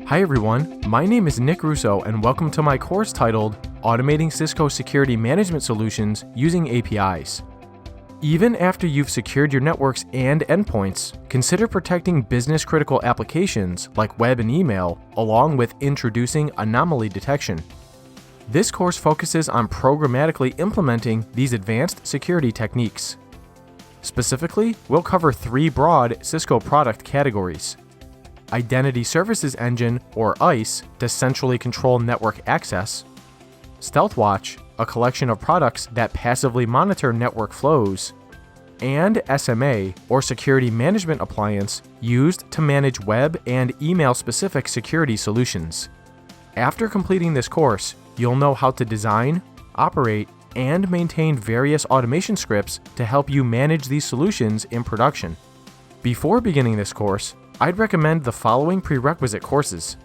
Hi everyone, my name is Nick Russo and welcome to my course titled Automating Cisco Security Management Solutions Using APIs. Even after you've secured your networks and endpoints, consider protecting business-critical applications like web and email, along with introducing anomaly detection. This course focuses on programmatically implementing these advanced security techniques. Specifically, we'll cover three broad Cisco product categories: Identity Services Engine, or ICE, to centrally control network access; StealthWatch, a collection of products that passively monitor network flows; and SMA, or Security Management Appliance, used to manage web and email-specific security solutions. After completing this course, you'll know how to design, operate, and maintain various automation scripts to help you manage these solutions in production. Before beginning this course, I'd recommend the following prerequisite courses.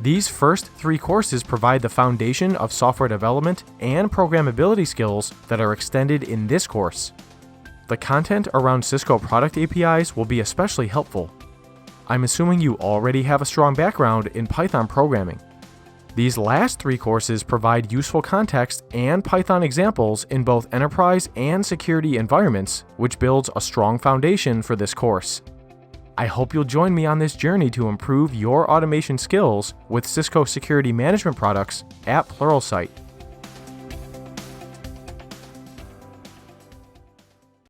These first three courses provide the foundation of software development and programmability skills that are extended in this course. The content around Cisco product APIs will be especially helpful. I'm assuming you already have a strong background in Python programming. These last three courses provide useful context and Python examples in both enterprise and security environments, which builds a strong foundation for this course. I hope you'll join me on this journey to improve your automation skills with Cisco security management products at Pluralsight.